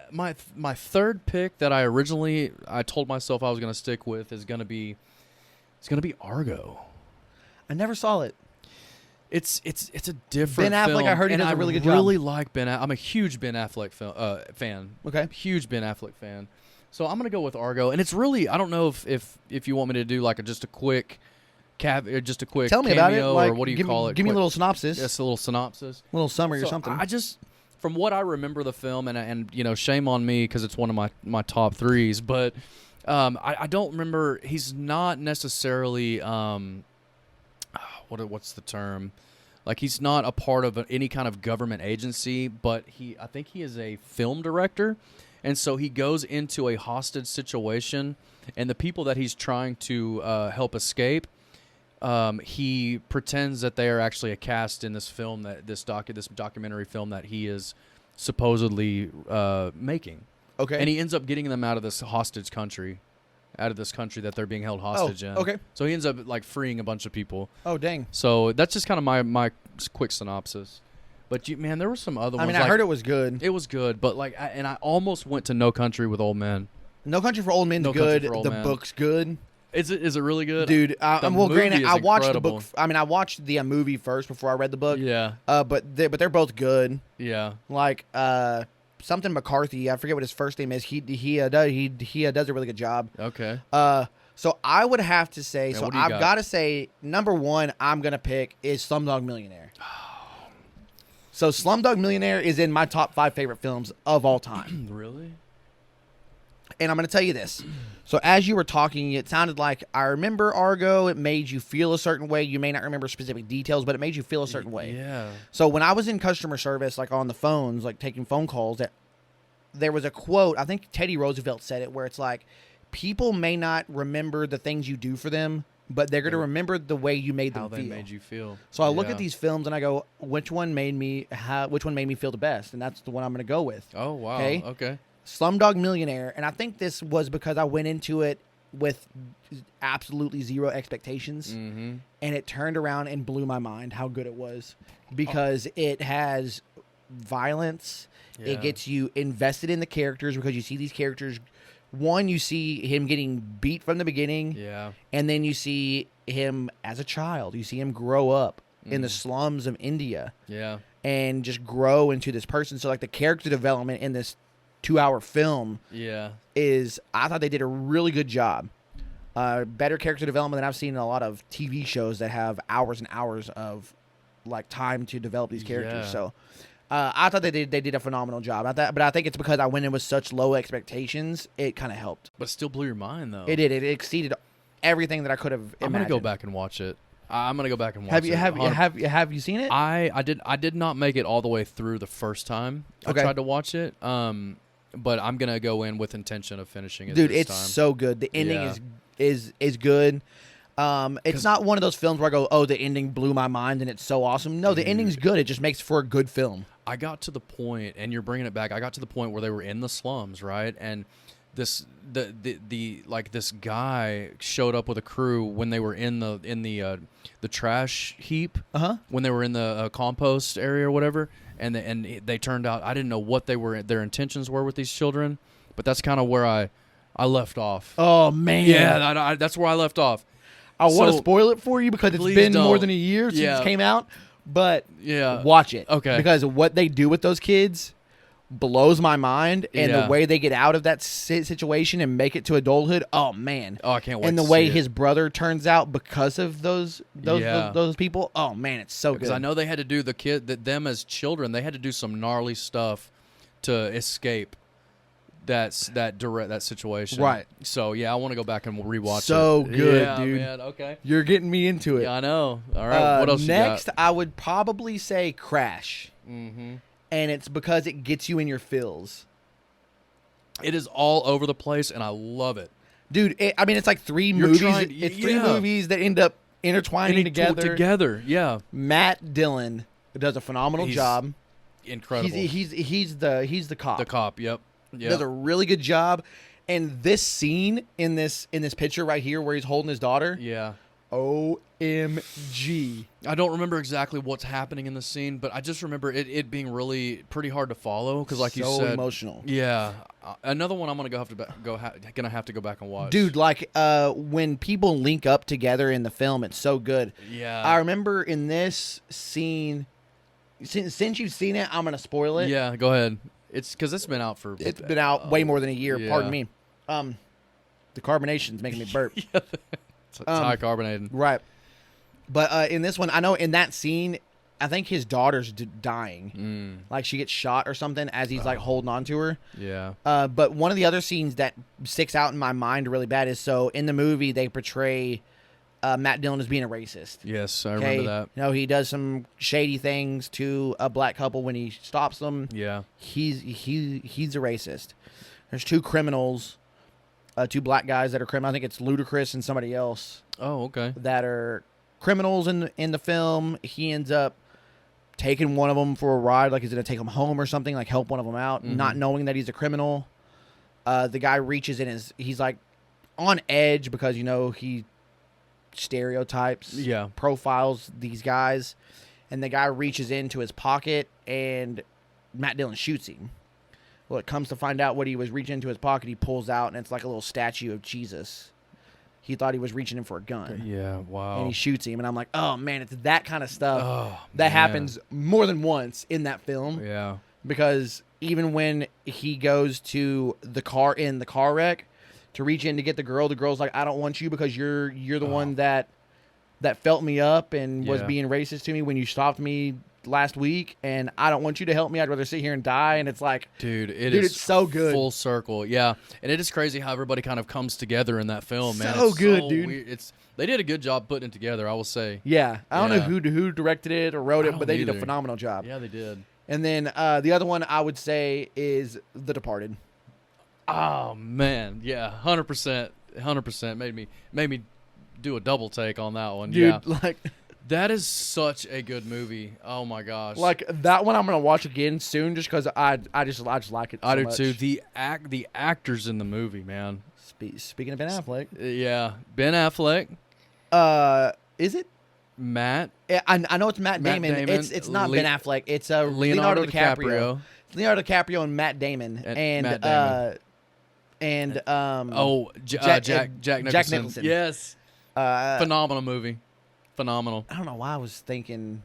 third pick that I told myself I was gonna stick with is gonna be Argo. I never saw it. It's a different Ben Affleck, film, I heard he and does a really good I really job. like Ben. I'm a huge Ben Affleck fan. Okay. Huge Ben Affleck fan. So I'm gonna go with Argo, and it's really I don't know if you want me to do like just a quick Tell me cameo, about it. Like, or what do you give call me, it? Give me a Quick- little synopsis. Just a little synopsis. A little summary or So something. I just, from what I remember the film, and you know, shame on me because it's one of my top 3s, but I don't remember. He's not necessarily what's the term? Like, he's not a part of any kind of government agency, but I think he is a film director, and so he goes into a hostage situation, and the people that he's trying to help escape. He pretends that they are actually a cast in this film this documentary film that he is supposedly making. Okay. And he ends up getting them out of this country that they're being held hostage in. okay. So he ends up like freeing a bunch of people. Oh, dang. So that's just kind of my quick synopsis. But man, there were some other ones. I mean, I heard it was good. It was good, but like, I almost went to No Country with Old Men. No Country for Old Men's No Country good. for Old The Men. book's good. Is it really good? Dude, The well, granted, movie is I watched incredible. the book. I mean, I watched the movie first before I read the book. Yeah. But they're both good. Yeah. Like something McCarthy. I forget what his first name is. He does a really good job. Okay. So I would have to say. Yeah, So what do you I've got? got to say, number 1 I'm gonna pick is Slumdog Millionaire. So Slumdog Millionaire is in my top 5 favorite films of all time. Really? And I'm going to tell you this. So as you were talking, it sounded like I remember Argo. It made you feel a certain way. You may not remember specific details, but it made you feel a certain way. Yeah. So when I was in customer service, like on the phones, like taking phone calls, there was a quote, I think Teddy Roosevelt said it, where it's like, people may not remember the things you do for them, but they're going to remember the way you made them How feel. they made you feel. So I look Yeah. at these films and I go, which one made me feel the best? And that's the one I'm going to go with. Oh wow. Okay? Okay. Slumdog Millionaire, and I think this was because I went into it with absolutely zero expectations, Mm-hmm. and it turned around and blew my mind how good it was, because it has violence. Yeah. It gets you invested in the characters, because you see these characters. One, you see him getting beat from the beginning, Yeah. and then you see him as a child. You see him grow up in the Mm. slums of India Yeah. and just grow into this person. So, like, the character development in this 2-hour film Yeah. I thought they did a really good job. Better character development than I've seen in a lot of TV shows that have hours and hours of, like, time to develop these characters. Yeah. So, I thought they did a phenomenal job. But I think it's because I went in with such low expectations, it kind of helped. But it still blew your mind, though. It did. It exceeded everything that I could have imagined. I'm gonna go back and watch it. I'm gonna go back and watch it. Have you seen it? I did not make it all the way through the first time Okay. I tried to watch it. But I'm gonna go in with intention of finishing it. Dude, this it's time. so good. The ending Yeah. is good. It's not one of those films where I go, oh, the ending blew my mind and it's so awesome. No, the ending's good. It just makes for a good film. I got to the point, and you're bringing it back. I got to the point where they were in the slums, right? And this this guy showed up with a crew when they were in the trash heap. When they were in the compost area or whatever, and they turned out, I didn't know what their intentions were with these children, but that's kind of where I left off. Oh, man. Yeah, that's where I left off. I want to So- spoil it for you because it's Please been more don't. than a year since Yeah. it came out. But Yeah. watch it. Okay. Because what they do with those kids blows my mind. And Yeah. the way they get out of that situation and make it to adulthood, oh, man. Oh, I can't wait And the to way see it. his brother turns out because of those Yeah. people, oh, man, it's so Because good. I know they had to do them as children. They had to do some gnarly stuff to escape that situation. Right. So yeah, I want to go back and rewatch it. So good, Yeah, dude. Man, okay. You're getting me into it. Yeah, I know. All right. What else Next, you I would probably say Crash. got? Mm-hmm. And it's because it gets you in your feels. It is all over the place, and I love it. Dude, it's like three You're movies. trying- It's three yeah. movies that end up intertwining together. Together, yeah. Matt Dillon does a phenomenal He's job. Incredible. He's the cop. the cop. Yep. He does a really good job. And this scene in this picture right here where he's holding his daughter, Yeah. OMG. I don't remember exactly what's happening in the scene, but I just remember it being really pretty hard to follow because, like you So said, emotional. Yeah, another one I'm gonna have to go back and watch. Dude, like when people link up together in the film, it's so good. Yeah. I remember in this scene, since you've seen it, I'm going to spoil it. Yeah, go ahead. It's because it's been out for. It's been out way more than a year. yeah. Pardon me. The carbonation's making me burp. It's high carbonated. Right. But in this one, I know in that scene, I think his daughter's dying. Like she gets shot or something as he's like holding on to her. Yeah. But one of the other scenes that sticks out in my mind really bad is so in the movie they portray Matt Dillon as being a racist. Yes, I remember that. You know, he does some shady things to a black couple when he stops them. Yeah. He's a racist. There's two criminals, two black guys that are criminals. I think it's Ludacris and somebody else Oh, okay. that are criminals in the film. He ends up taking one of them for a ride, like he's going to take him home or something, like help one of them out, not knowing that he's a criminal. The guy reaches in he's like on edge because, you know, he stereotypes, Yeah. profiles these guys, and the guy reaches into his pocket and Matt Dillon shoots him. Well, it comes to find out what he was reaching into his pocket, he pulls out and it's like a little statue of Jesus. He thought he was reaching in for a gun. Yeah. Wow. And he shoots him, and I'm like, oh man, it's that kind of stuff Oh, that man. happens more than once in that film. Yeah. Because even when he goes to the car in the car wreck to reach in to get the girl's like, I don't want you because you're the one that felt me up and was Yeah. being racist to me when you stopped me last week, and I don't want you to help me. I'd rather sit here and die. And it's like, Dude, Dude, is it's so good. Full circle, yeah. And it is crazy how everybody kind of comes together in that film, man. So It's good, dude. Weird. They did a good job putting it together, I will say. yeah, I don't know Yeah. who directed it or wrote I it, don't but they did a either. phenomenal job. Yeah, they did. And then the other one I would say is The Departed. Oh man, yeah, 100%, 100% made me do a double take on that one. Dude, Yeah, like That is such a good movie. Oh my gosh. Like that one, I'm gonna watch again soon, just because I just like it. So I do much. too. The actors in the movie, man. Speaking of Ben Affleck, Yeah, Ben Affleck, is it? Matt, I know it's Matt Matt Damon. Damon, It's not Ben Affleck. It's Leonardo Leonardo DiCaprio. It's Leonardo DiCaprio and Matt Damon and Matt Damon. Jack Nicholson. Yes, phenomenal movie. Phenomenal. I don't know why I was thinking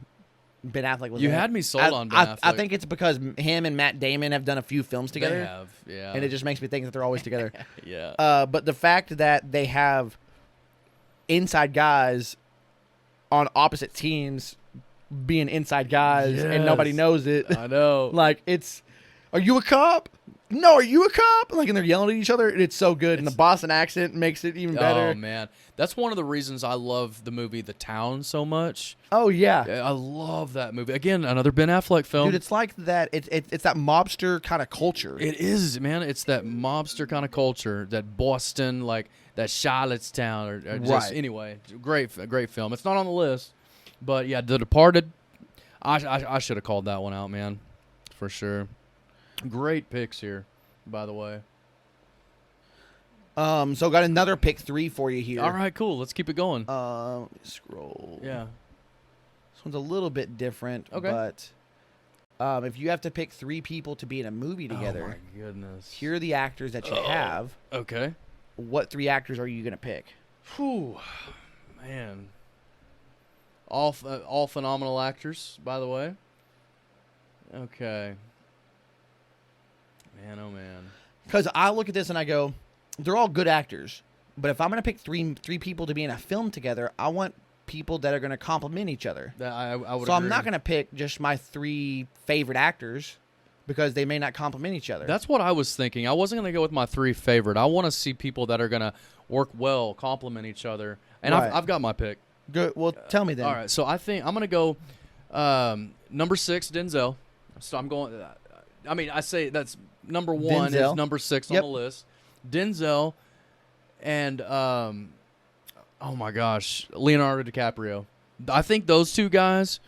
Ben Affleck was. You in it. had me sold on Ben Affleck. I think it's because him and Matt Damon have done a few films together. They have, yeah. And it just makes me think that they're always together. Yeah. But the fact that they have inside guys on opposite teams being inside guys and nobody knows it. I know. Like, are you a cop? No, are you a cop? Like, and they're yelling at each other. It's so good. And the Boston accent makes it even better. Oh, man. That's one of the reasons I love the movie The Town so much. Oh, yeah. I love that movie. Again, another Ben Affleck film. Dude, it's like that. It's that mobster kind of culture. It is, man. It's that mobster kind of culture, that Boston, like that Charlottetown, or just Right. Anyway, great film. It's not on the list, but yeah, The Departed. I should have called that one out, man, for sure. Great picks here, by the way. So got another pick 3 for you here. All right, cool. Let's keep it going. Let me scroll. Yeah. This one's a little bit different. Okay. But if you have to pick 3 people to be in a movie together, Oh my goodness. here are the actors that you have. Okay. What 3 actors are you gonna pick? Whew, man. All phenomenal actors, by the way. Okay. Man, oh man. Because I look at this and I go, they're all good actors. But if I'm gonna pick three people to be in a film together, I want people that are gonna complement each other. I would. So agree. I'm not gonna pick just my 3 favorite actors because they may not complement each other. That's what I was thinking. I wasn't gonna go with my 3 favorite. I want to see people that are gonna work well, complement each other. And Right. I've got my pick. good. Well, tell me then. All right, so I think I'm gonna go number 6, Denzel. So I'm going. I mean, I say that's number 1 Denzel. is number 6 Yep. on the list. Denzel and oh my gosh, Leonardo DiCaprio. I think those 2 guys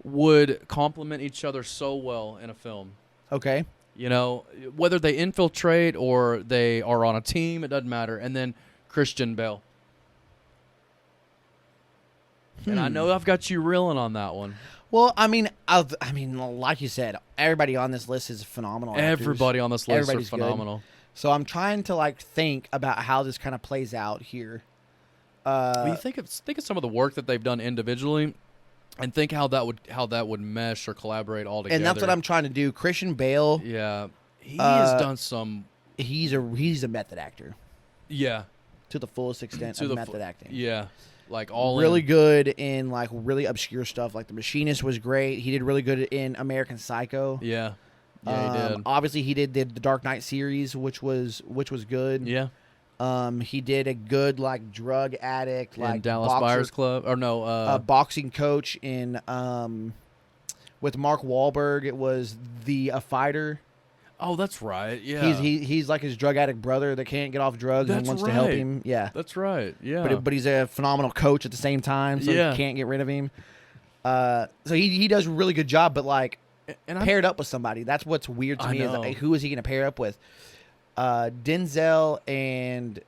would complement each other so well in a film. Okay. You know, whether they infiltrate or they are on a team, it doesn't matter. And then Christian Bale. And I know I've got you reeling on that one. Well, I mean, like you said, everybody on this list is phenomenal. actors. Everybody on this list Everybody's are good. phenomenal. So I'm trying to think about how this kind of plays out here. Well, you think of some of the work that they've done individually, and think how that would mesh or collaborate all together. And that's what I'm trying to do. Christian Bale, Yeah, he has done some. he's a method actor Yeah, to the fullest extent of method acting. Yeah, like all Really in. good in really obscure stuff. Like The Machinist was great. He did really good in American Psycho. Yeah, yeah, he did. Obviously, he did the Dark Knight series, which was good. Yeah, He did a good drug addict, in Dallas Buyers Club, or no, boxing coach in with Mark Wahlberg. It was A Fighter. oh, that's right. Yeah, He's like his drug addict brother that can't get off drugs and That's wants to help right. him. Yeah, that's right. Yeah, but he's a phenomenal coach at the same time, so Yeah. he can't get rid of him. So he does a really good job, but and paired up with somebody. That's what's weird to I me know. is who is he going to pair up with? Denzel and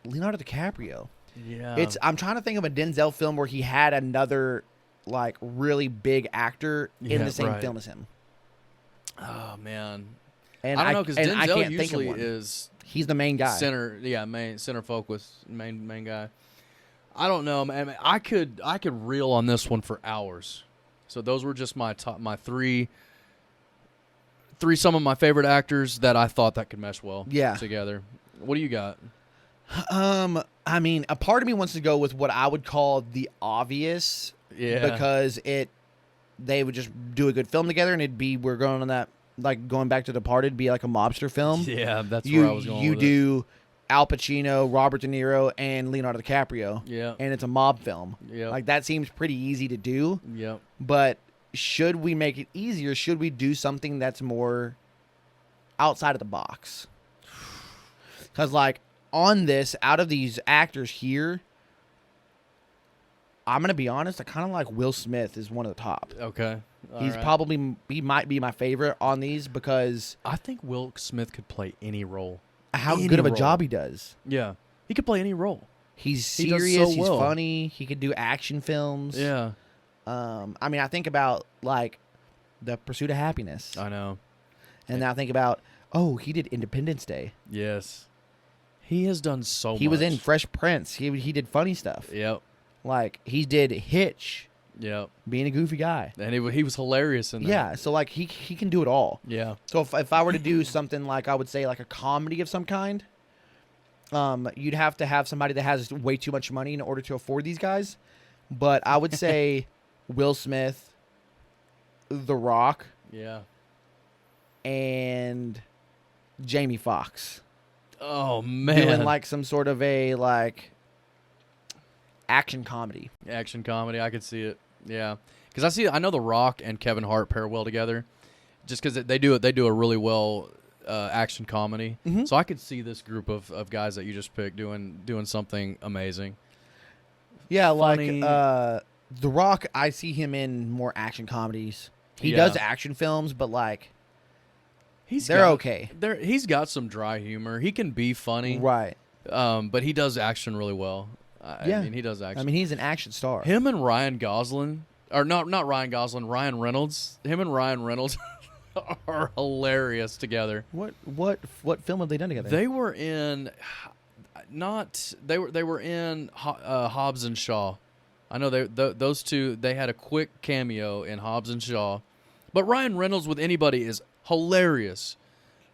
Leonardo DiCaprio. yeah, I'm trying to think of a Denzel film where he had another really big actor in Yeah, the same right. film as him. oh man, And I don't know because and I Denzel can't think of usually one. is He's the main guy. center focus, main guy. I don't know, man. I could reel on this one for hours. So those were just my 3 some of my favorite actors that I thought that could mesh well together. What do you got? I mean, a part of me wants to go with what I would call the obvious, because they would just do a good film together, and we're going on that going back to Departed, be like a mobster film. Yeah, that's where I was going. You with do Al Pacino, Robert De Niro, and Leonardo DiCaprio. Yeah. And it's a mob film. Yeah. That seems pretty easy to do. Yep. But should we make it easier? Should we do something that's more outside of the box? Because, on this, out of these actors here, I'm gonna be honest. I kind of like Will Smith is one of the top. Okay. He might be my favorite on these because I think Will Smith could play any role. how Any good of a role. job he does. Yeah. He could play any role. He's He does serious. so He's well. funny. He could do action films. Yeah. I mean, I think about like The Pursuit of Happiness, I know. and now I think about he did Independence Day. Yes. He has done so much. He was in Fresh Prince. He did funny stuff. Yep. Like he did Hitch, Yep. being a goofy guy. And he was hilarious in that. Yeah, so like he can do it all. Yeah. So if I were to do something like I would say like a comedy of some kind, you'd have to have somebody that has way too much money in order to afford these guys. But I would say Will Smith, The Rock, Yeah. and Jamie Foxx Oh man. doing like some sort of a like action comedy. Action comedy. I could see it. Yeah. Because I know The Rock and Kevin Hart pair well together, just because they do a really well action comedy. Mhm. So I could see this group of guys that you just picked doing something amazing. Yeah, Funny. like The Rock, I see him in more action comedies. He Yeah. does action films, but like they're got- okay. He's got some dry humor. He can be funny, Right. but he does action really well. Yeah. I mean, he does action. I mean, he's an action star. Him and Ryan Gosling, or not Ryan Gosling, Ryan Reynolds. Him and Ryan Reynolds are hilarious together. What film have they done together? They were in, they were in Hobbs and Shaw. I know those two. They had a quick cameo in Hobbs and Shaw, but Ryan Reynolds with anybody is hilarious,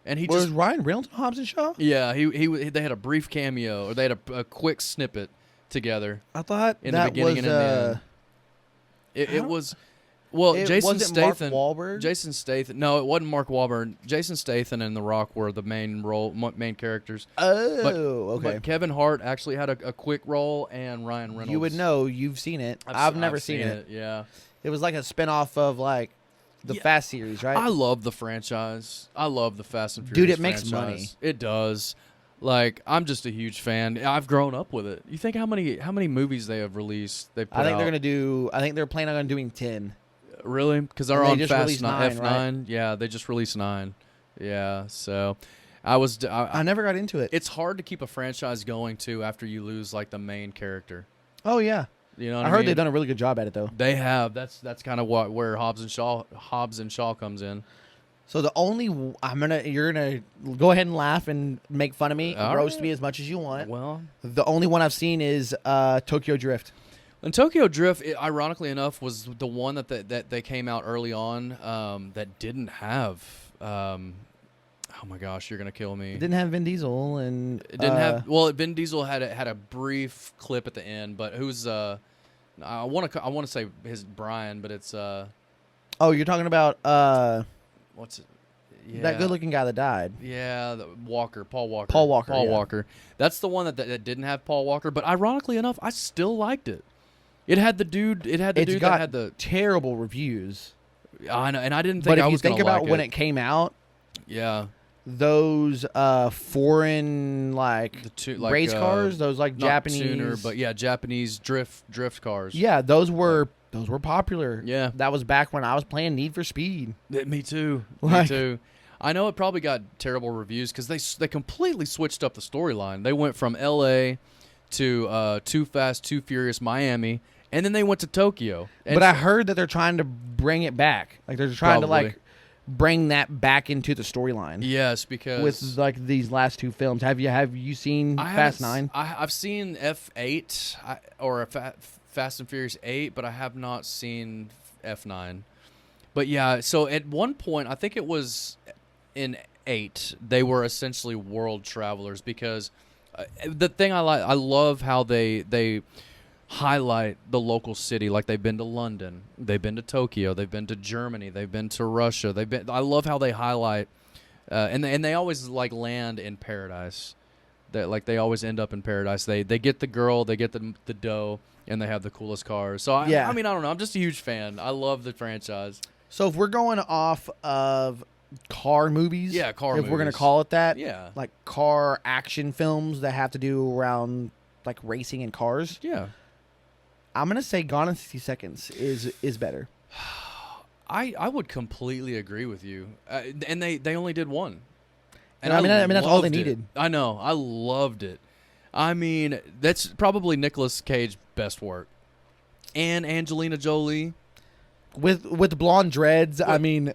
and he Was just Ryan Reynolds in Hobbs and Shaw? yeah they had a brief cameo, or they had a quick snippet together I thought in the that beginning was and in the end. It was well, Jason was it Mark Statham. Wahlberg? Jason Statham. No, it wasn't Mark Wahlberg. Jason Statham and The Rock were the main characters. okay. But Kevin Hart actually had a quick role, and Ryan Reynolds. You would know. You've seen it. I've never seen it. Yeah. It was like a spinoff of like the Yeah. Fast series, right? I love the franchise. I love the Fast and Dude, Furious it makes franchise. money. It does. Like, I'm just a huge fan. I've grown up with it. You think how many movies they have released? They've put I think out? they're gonna do. I think they're planning on doing 10. Really? Because they're And they on just Fast released 9, 9, F9. right? Yeah, they just released 9. Yeah, so I I never got into it. it's hard to keep a franchise going too after you lose like the main character. Oh yeah, You know what I I heard mean? they've done a really good job at it though. They have. That's kind of where Hobbs and Shaw comes in. So the only you're gonna go ahead and laugh and make fun of me, All roast right. me as much as you want. Well, The only one I've seen is Tokyo Drift. and Tokyo Drift, ironically enough, was the one that they came out early on that didn't have. Oh my gosh, you're gonna kill me. It didn't have Vin Diesel and It didn't have. Well, Vin Diesel had a brief clip at the end, but who's I want to say his Brian, but it's Oh, you're talking about what's it? Yeah. that good-looking guy that died. Yeah, Paul Walker. Paul Walker, Paul yeah. Walker. That's the one that didn't have Paul Walker, but ironically enough, I still liked it. It had the dude. It had the It's dude got that had the. terrible reviews. I know, and I didn't think But if I you was think gonna about like when it came out, yeah, those foreign like the two like race cars, those like not Japanese, tuner, but yeah, Japanese drift cars. yeah, those were popular. Yeah. that was back when I was playing Need for Speed. Me too. Me Like- too. I know it probably got terrible reviews because they completely switched up the storyline. They went from L.A. to Too Fast, Too Furious, Miami, and then they went to Tokyo. And But I heard that they're trying to bring it back. Like they're trying to Probably. like bring that back into the storyline yes, because with like these last two films. Have you seen I Fast haven't 9? I've seen F8 or Fast and Furious 8, but I have not seen F9. But yeah, so at one point, I think it was in 8, they were essentially world travelers because the thing I love how they highlight the local city. Like they've been to London, they've been to Tokyo, they've been to Germany, they've been to Russia. I love how they highlight, and they always like land in paradise. That like they always end up in paradise. They get the girl, they get the dough, and they have the coolest cars. So Yeah. I mean I don't know. I'm just a huge fan. I love the franchise. So if we're going off of car movies, Yeah, car if we're gonna movies. call it that, Yeah. like car action films that have to do around like racing and cars. Yeah. I'm gonna say Gone in 60 Seconds is better. I would completely agree with you. And they only did one. And I mean that's all they loved it. needed. I know. I loved it. I mean, that's probably Nicolas Cage's best work. And Angelina Jolie. With the blonde dreads, I mean,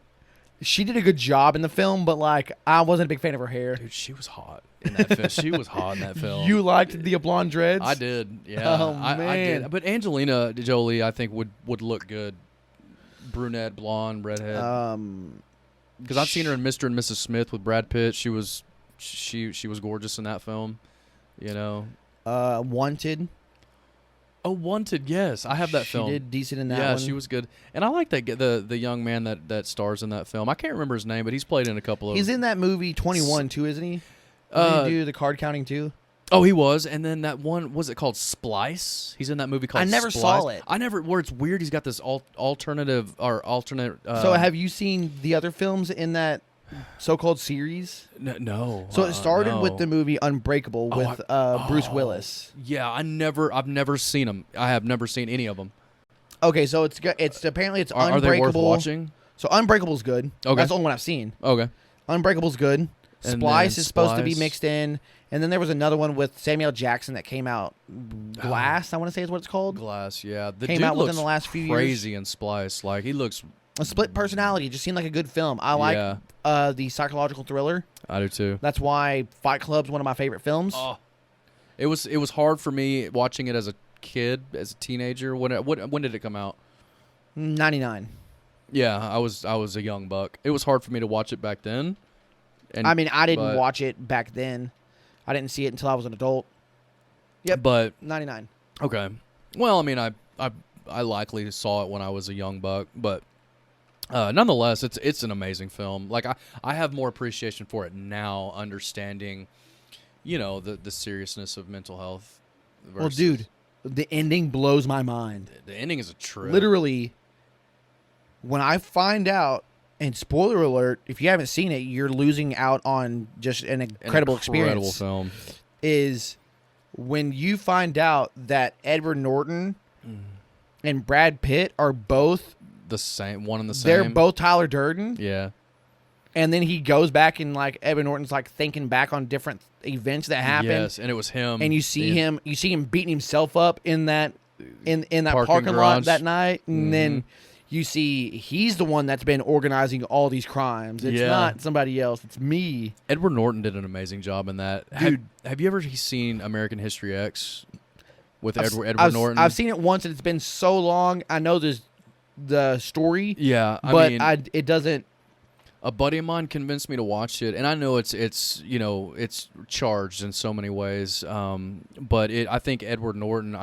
she did a good job in the film, but like I wasn't a big fan of her hair. Dude, she was hot in that film. She was hot in that film. You liked the blonde dreads? I did. Yeah. Oh, I man. did. But Angelina Jolie, I think would look good. Brunette, blonde, redhead. Because I've seen her in Mr. and Mrs. Smith with Brad Pitt. She was gorgeous in that film. You know. Wanted. Oh, Wanted. Yes, I have that film. She did decent in that yeah, one. she was good. And I like that the young man that stars in that film. I can't remember his name, but he's played in a couple of. He's in that movie 21 too, isn't he? Did he do the card counting too? Oh, he was. And then that one, was it called Splice? He's in that movie called I never Splice. saw it. Where it's weird, he's got this alternate. So have you seen the other films in that so-called series? No. So it started with no. the movie Unbreakable with Bruce Willis. Yeah, I've never seen them. I have never seen any of them. Okay, so it's apparently it's Are they Unbreakable. worth watching? So Unbreakable's good. Okay. That's the only one I've seen. Okay. Unbreakable's good. And Splice then is supposed to be Splice. mixed in. And then there was another one with Samuel Jackson that came out. Glass, I want to say is what it's called. Glass, yeah. The Came dude out within looks the last few years. crazy in Splice. Like, he looks... A split personality. It just seemed like a good film. I like the psychological thriller. I do too. That's why Fight Club's one of my favorite films. Oh. It was hard for me watching it as a kid, as a teenager. When did it come out? 99. Yeah, I was a young buck. It was hard for me to watch it back then. And, I mean, I didn't but- watch it back then. I didn't see it until I was an adult. Yep. But 99. okay. Well, I mean, I likely saw it when I was a young buck, but nonetheless, it's an amazing film. Like I have more appreciation for it now, understanding, you know, the seriousness of mental health. Well, dude, the ending blows my mind. The ending is a trip. Literally, when I find out, and spoiler alert, if you haven't seen it, you're losing out on just an incredible experience. Film. Is when you find out that Edward Norton and Brad Pitt are both The same, one and the same. they're both Tyler Durden. Yeah. And then he goes back and like Edward Norton's like thinking back on different events that happened. Yes, and it was him. And you see him beating himself up in that that Parking parking lot garage. that night, and then you see he's the one that's been organizing all these crimes. It's Yeah. not somebody else. It's me. Edward Norton did an amazing job in that. Dude. Have you ever seen American History X with Edward I've, Norton? I've seen it once, and it's been so long. I know the story, Yeah, but mean, it doesn't. a buddy of mine convinced me to watch it, and I know it's charged in so many ways. But I think Edward Norton,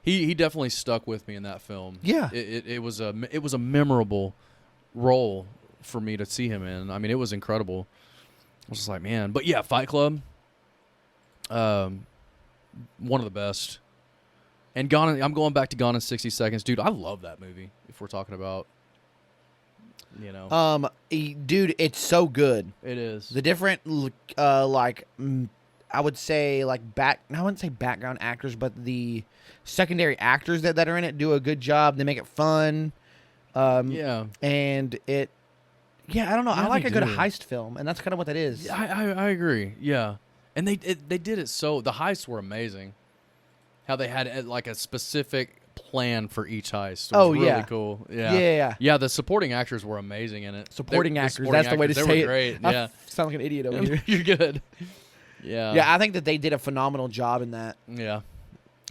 he definitely stuck with me in that film. Yeah. it was a memorable role for me to see him in. I mean, it was incredible. I was just like, man. But yeah, Fight Club, one of the best. And I'm going back to Gone in 60 Seconds, dude. I love that movie. If we're talking about, you know, Dude, it's so good. it is. The different, I would say, I wouldn't say background actors, but the secondary actors that are in it do a good job. They make it fun. Yeah. And I don't know. Yeah, I like they a good do. heist film, and that's kind of what that is. Yeah, I agree. Yeah, and they did it so the heists were amazing. How they had like a specific plan for each heist. It was really cool. Yeah. Yeah. The supporting actors were amazing in it. Supporting The actors. supporting That's the way to actors, say they it. were great. I Yeah, sound like an idiot over here. you're good. Yeah. Yeah, I think that they did a phenomenal job in that. Yeah,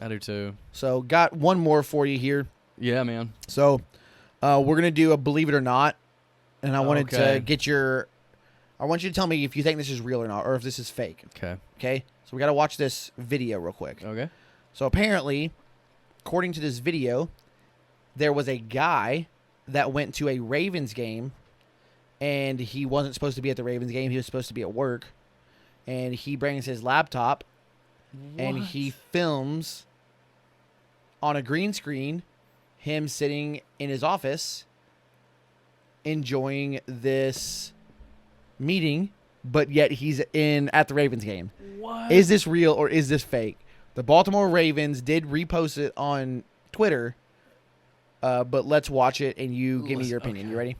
I do too. So, got one more for you here. Yeah, man. So, we're gonna do a Believe It or Not, and I wanted Okay. to I want you to tell me if you think this is real or not, or if this is fake. Okay. Okay, so we got to watch this video real quick. Okay. So apparently, according to this video, there was a guy that went to a Ravens game, and he wasn't supposed to be at the Ravens game. He was supposed to be at work, and he brings his laptop, and he films on a green screen him sitting in his office enjoying this meeting, but yet he's at the Ravens game. What? Is this real or is this fake? The Baltimore Ravens did repost it on Twitter. But let's watch it, and you give me your opinion. Okay. You ready?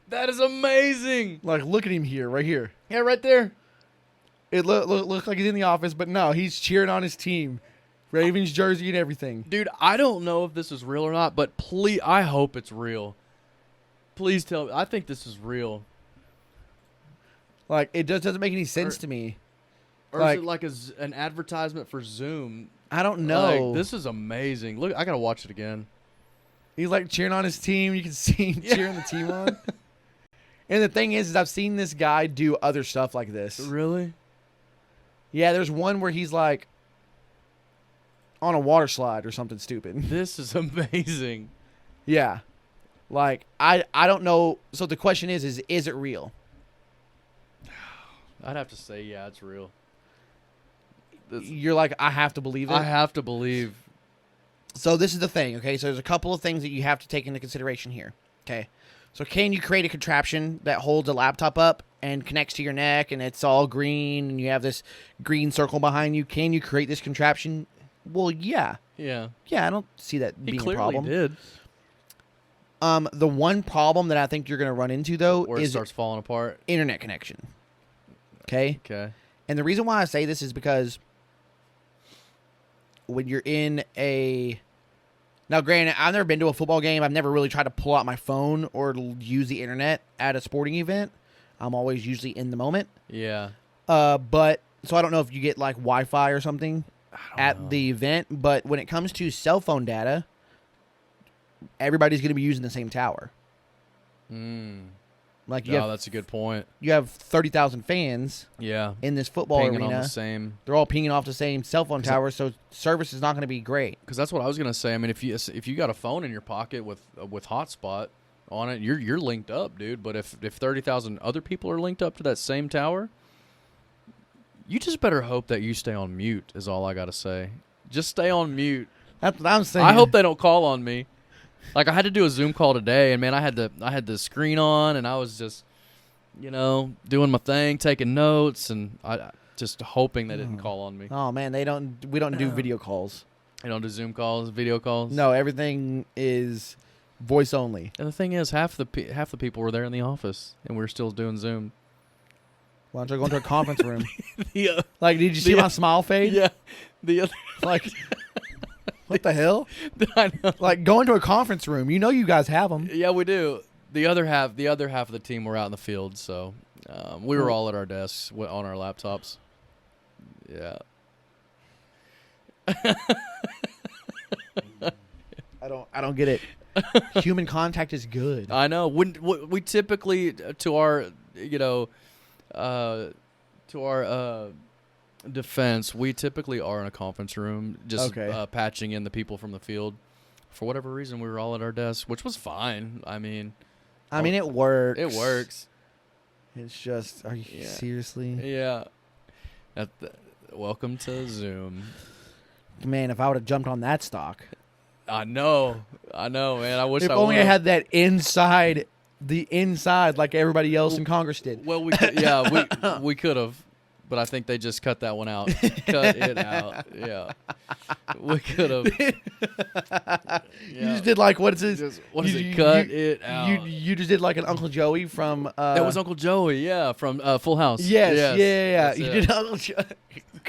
That is amazing. Like, look at him here, right here. Yeah, right there. It looks like he's in the office, but no, he's cheering on his team. Ravens jersey and everything. Dude, I don't know if this is real or not, but please, I hope it's real. Please tell me. I think this is real. Like, it just doesn't make any sense to me. Or Like- is it like an advertisement for Zoom? I don't know. Like, this is amazing. Look, I got to watch it again. He's like cheering on his team. You can see him cheering the team on. And the thing is I've seen this guy do other stuff like this. Really? Yeah, there's one where he's like on a water slide or something stupid. This is amazing. Yeah. Like, I don't know. So the question is it real? I'd have to say, yeah, it's real. You're like, I have to believe it. I have to believe. So this is the thing, okay? So there's a couple of things that you have to take into consideration here, okay? So can you create a contraption that holds a laptop up and connects to your neck and it's all green and you have this green circle behind you? Can you create this contraption? Well, yeah. Yeah. Yeah, I don't see that He being a clearly problem. did. The one problem that I think you're going to run into, though, Where it is starts falling apart. internet connection. Okay? Okay. And the reason why I say this is because when you're in a... Now, granted, I've never been to a football game. I've never really tried to pull out my phone or use the internet at a sporting event. I'm always usually in the moment. Yeah. But, so I don't know if you get, like, Wi-Fi or something at know. the event. But when it comes to cell phone data, everybody's going to be using the same tower. Like, No, that's a good point. you have 30,000 fans Yeah. in this football Pinging on arena. the same. They're all pinging off the same cell phone tower, so service is not going to be great. Because that's what I was gonna say. I mean, if you got a phone in your pocket with hotspot on it, you're linked up, dude. But if 30,000 other people are linked up to that same tower, you just better hope that you stay on mute. Is all I gotta say. Just stay on mute. That's what I'm saying. I hope they don't call on me. Like, I had to do a Zoom call today, and man, I had the screen on, and I was just, doing my thing, taking notes, and I just hoping they didn't call on me. Oh man, we don't do video calls. They don't do Zoom calls, video calls. No, everything is voice only. And the thing is, half the people were there in the office, and we were still doing Zoom. Why don't you go into a conference room? Yeah. Like, did you see my smile fade? Yeah. The other. Like, what the hell? I know. Like, go into a conference room. You know you guys have them. Yeah, we do. The other half of the team were out in the field, so we were all at our desks on our laptops. Yeah. I don't get it. Human contact is good. I know. We typically to our defense, we typically are in a conference room, just Okay. patching in the people from the field. For whatever reason, we were all at our desks, which was fine. I mean, it works. it works. It's just, are you Yeah. seriously? Yeah. Welcome to Zoom. Man, if I would have jumped on that stock. I know, man. I wish If I only I would've. had that inside like everybody else in Congress did. Well, we could have, but I think they just cut that one out. Cut it out. Yeah, we could have. You just did like, what is it? What is it? Cut it out. You just did like an Uncle Joey from. That was Uncle Joey. Yeah, from Full House. Yes, yeah. That's You it. did Uncle Joey.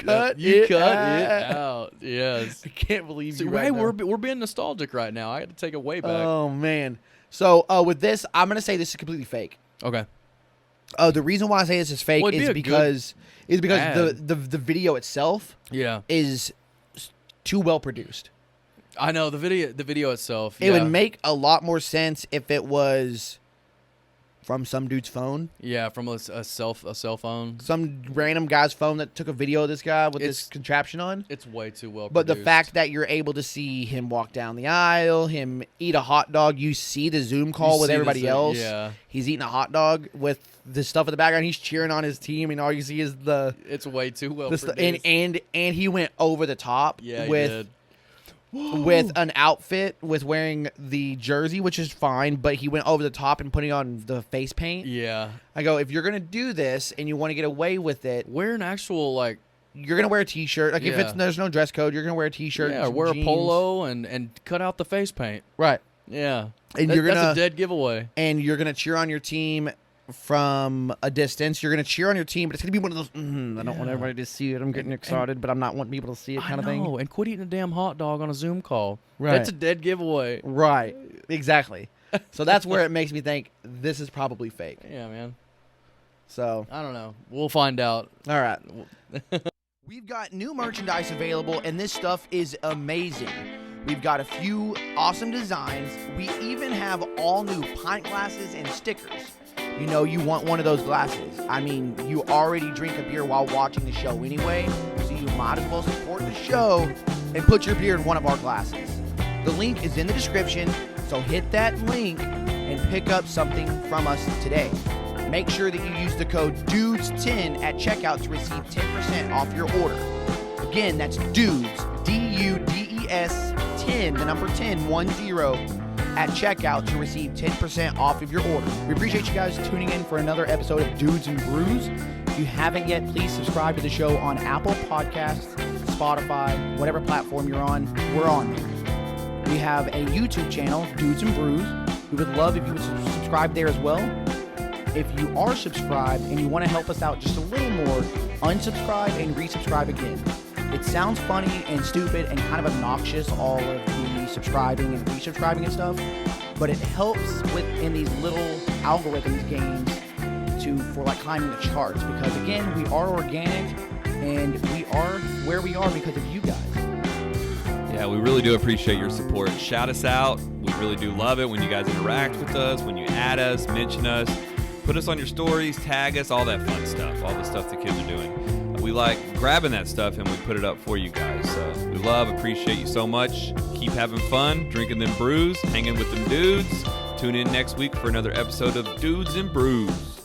Yeah, you cut it out. Yes. I can't believe So, you. hey, right now. we're being nostalgic right now. I had to take it way back. Oh man. So with this, I'm gonna say this is completely fake. Okay. The reason why I say this is fake Well, it'd be is a because ad. the video itself Yeah. is too well produced. I know the video itself. It would make a lot more sense if it was from some dude's phone, from a cell phone. some random guy's phone that took a video of this guy with this It's- contraption on. It's way too well But the produced. fact that you're able to see him walk down the aisle, him eat a hot dog, you see the Zoom call You with see the everybody Zoom- else. yeah. He's eating a hot dog with the stuff in the background. He's cheering on his team, and all you see is it's way too well the produced. and he went over the top Yeah, he with did. with an outfit with wearing the jersey, which is fine, but he went over the top and putting on the face paint. Yeah. I go, if you're going to do this and you want to get away with it, Wear an actual, like... you're going to wear a T-shirt. Like, if Yeah. there's no dress code, you're going to wear a T-shirt. Yeah, and some wear jeans. a polo and cut out the face paint. Right. Yeah. And That's a dead giveaway. And you're going to cheer on your team from a distance. You're going to cheer on your team, but it's going to be one of those, I don't want everybody to see it. I'm getting excited, but I'm not wanting people to see it kind of thing. Oh, and quit eating a damn hot dog on a Zoom call. Right. That's a dead giveaway. Right. Exactly. So that's where it makes me think this is probably fake. Yeah, man. So, I don't know. We'll find out. all right. We've got new merchandise available, and this stuff is amazing. We've got a few awesome designs. We even have all new pint glasses and stickers. You know, you want one of those glasses. I mean, you already drink a beer while watching the show anyway, so you might as well support the show and put your beer in one of our glasses. The link is in the description, so hit that link and pick up something from us today. Make sure that you use the code DUDES10 at checkout to receive 10% off your order. Again, that's DUDES, D-U-D-E-S, 10, the number 10, 10, at checkout to receive 10% off of your order. We appreciate you guys tuning in for another episode of Dudes and Brews. If you haven't yet, please subscribe to the show on Apple Podcasts, Spotify, whatever platform you're on, we're on there. We have a YouTube channel, Dudes and Brews. We would love if you would subscribe there as well. If you are subscribed and you want to help us out just a little more, unsubscribe and resubscribe again. It sounds funny and stupid and kind of obnoxious, all of the subscribing and resubscribing and stuff, but it helps in these little algorithms games for like climbing the charts, because again, we are organic and we are where we are because of you guys. Yeah, we really do appreciate your support. Shout us out. We really do love it when you guys interact with us, when you add us, mention us, put us on your stories, tag us, all that fun stuff, all the stuff the kids are doing. We like grabbing that stuff and we put it up for you guys. So we appreciate you so much. Keep having fun, drinking them brews, hanging with them dudes. Tune in next week for another episode of Dudes and Brews.